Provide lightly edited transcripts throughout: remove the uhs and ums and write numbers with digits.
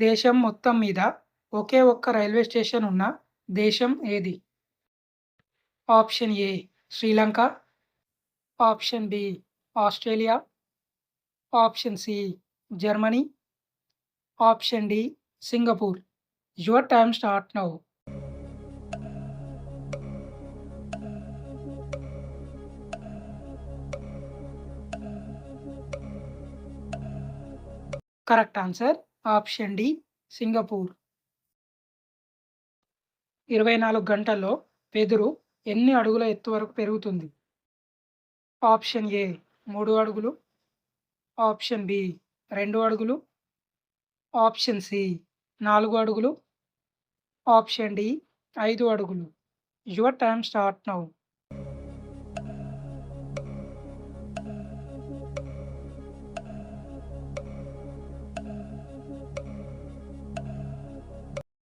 దేశం మొత్తం మీద ఒకే ఒక్క రైల్వే స్టేషన్ ఉన్న దేశం ఏది? Option A Sri Lanka, option B Australia, option C Germany, option D Singapore. Your time start now. Correct answer option D Singapore. 24 గంటల్లో వెదురు ఎన్ని అడుగుల ఎత్తు వరకు పెరుగుతుంది? ఆప్షన్ ఏ 3 అడుగులు, ఆప్షన్ బి 2 అడుగులు, ఆప్షన్ సి 4 అడుగులు, ఆప్షన్ డి 5 అడుగులు. Your time start now.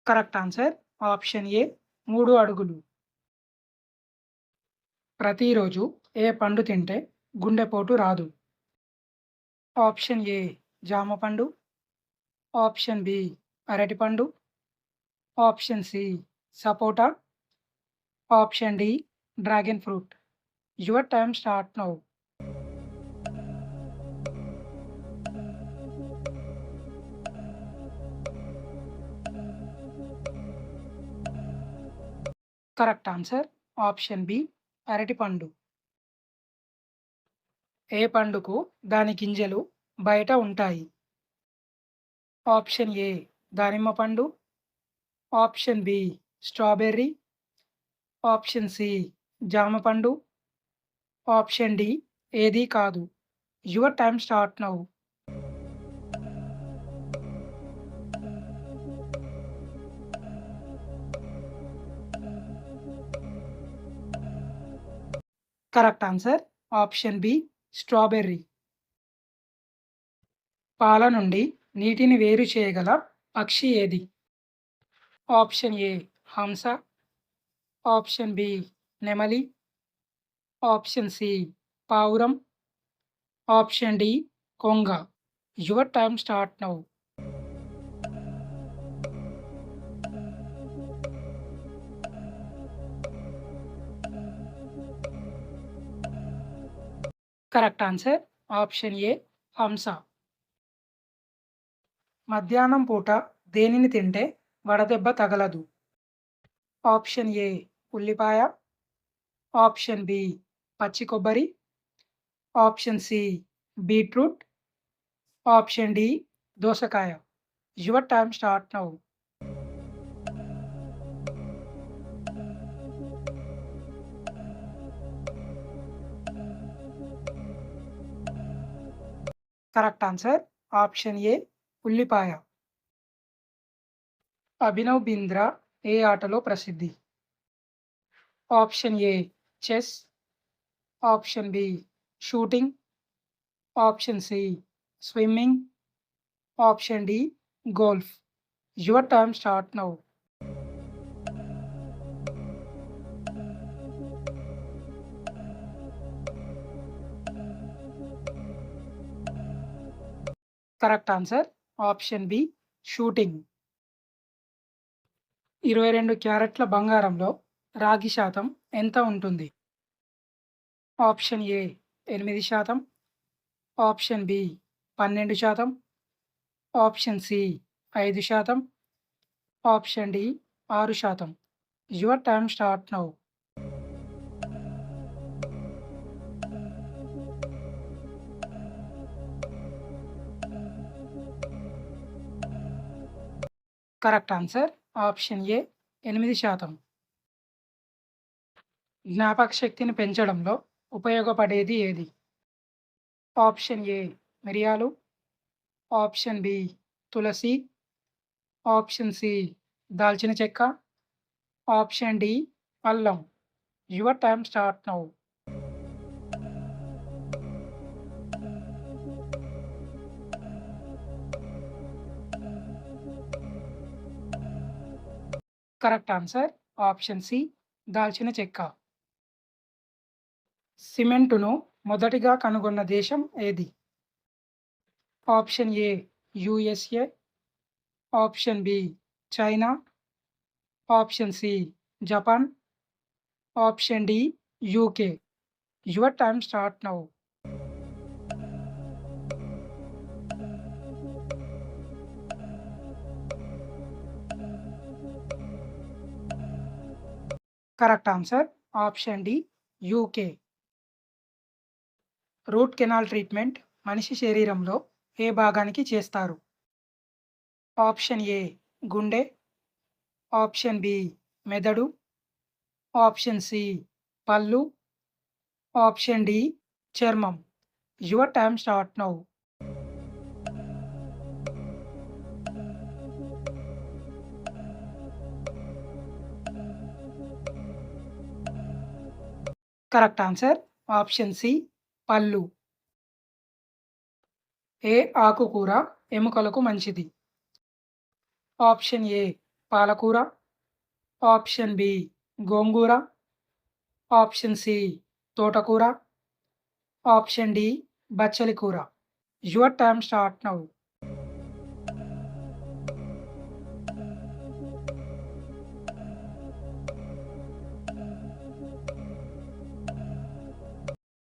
Correct answer option ఏ 3 అడుగులు. ప్రతిరోజు ఏ పండు తింటే గుండెపోటు రాదు? ఆప్షన్ ఏ జామ పండు, ఆప్షన్ బి అరటిపండు, option C sapota, option D dragon fruit. Your time start now. Correct answer option B అరటిపండు. ఏ పండుకు దాని గింజలు బయట ఉంటాయి? ఆప్షన్ ఏ దానిమ్మ పండు, option B strawberry, option C జామ పండు, ఆప్షన్ డి ఏదీ కాదు. Your time start now. Correct answer option B strawberry. పాల నుండి నీటిని వేరు చేయగల పక్షి ఏది? ఆప్షన్ ఏ హంస, ఆప్షన్ బి నెమలి, ఆప్షన్ సి పావురం, ఆప్షన్ డి కొంగ. Your time start now. Correct answer option ఏ హంస. మధ్యాహ్నం పూట దేనిని తింటే వడదెబ్బ తగలదు? ఆప్షన్ ఏ ఉల్లిపాయ, ఆప్షన్ బి పచ్చి కొబ్బరి, option C beetroot, option D దోసకాయ. Your time start now. Correct answer option A ఉల్లిపాయ. అభినవ్ బింద్రా ఏ ఆటలో ప్రసిద్ధి? Option A chess, option B shooting, option C swimming, option D golf. Your time start now. Correct answer option B shooting. 22 క్యారెట్ల బంగారంలో రాగి శాతం ఎంత ఉంటుంది? Option A 8%, option B 12%, option C 5%, option D 6%. Your time start now. Correct answer option A 8%. జ్ఞాపక శక్తిని పెంచడంలో ఉపయోగపడేది ఏది? ఆప్షన్ ఏ మిరియాలు, ఆప్షన్ బి తులసి, ఆప్షన్ సి దాల్చిన చెక్క, ఆప్షన్ డి అల్లం. Your time start now. Correct answer option C దాల్చిన చెక్క. సిమెంటును మొదటిగా కనుగొన్న దేశం ఏది? Option A USA, option B China, option C Japan, option D UK. Your time start now. Correct answer option D UK. Root canal treatment మనిషి శరీరంలో ఏ భాగానికి చేస్తారు? ఆప్షన్ ఏ గుండె, ఆప్షన్ బి మెదడు, ఆప్షన్ సి పళ్ళు, ఆప్షన్ డి చర్మం. Your time start now. Correct answer option C పళ్ళు. ఏ ఆకుకూర ఎముకలకు మంచిది? ఆప్షన్ ఏ పాలకూర, ఆప్షన్ బి గోంగూర, ఆప్షన్ సి తోటకూర, ఆప్షన్ డి బచ్చలి కూర. Your time start now.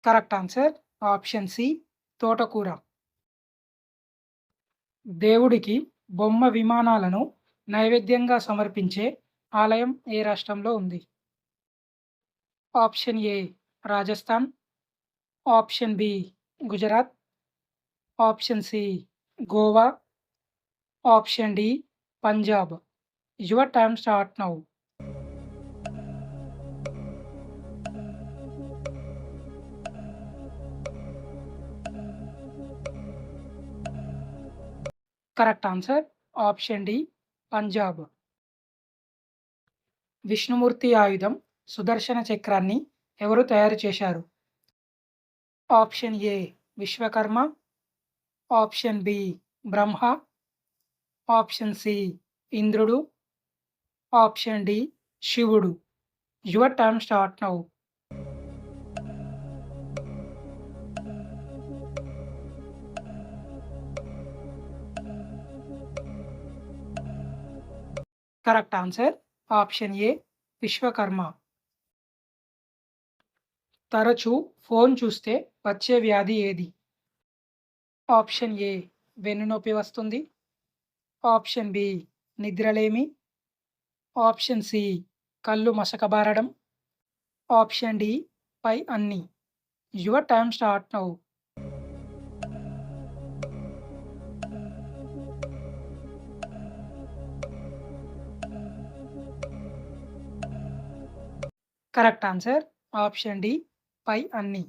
Correct answer option C తోటకూర. దేవుడికి బొమ్మ విమానాలను నైవేద్యంగా సమర్పించే ఆలయం ఏ రాష్ట్రంలో ఉంది? Option A Rajasthan, option B Gujarat, option C Goa, option D Punjab. Your time start now. Correct answer option D Punjab. Vishnumurthy ఆయుధం సుదర్శన చక్రాన్ని ఎవరు తయారు చేశారు? Option A Vishwakarma, option B Brahma, option C ఇంద్రుడు, ఆప్షన్ డి శివుడు. Your time start now. Correct answer option A Vishwakarma. తరచూ phone చూస్తే వచ్చే వ్యాధి ఏది? ఆప్షన్ ఏ వెన్నునొప్పి వస్తుంది, ఆప్షన్ బి నిద్రలేమి, ఆప్షన్ సి కళ్ళు మసకబారడం, ఆప్షన్ డి పై అన్ని. Your time start now. Correct answer option D పై అన్ని.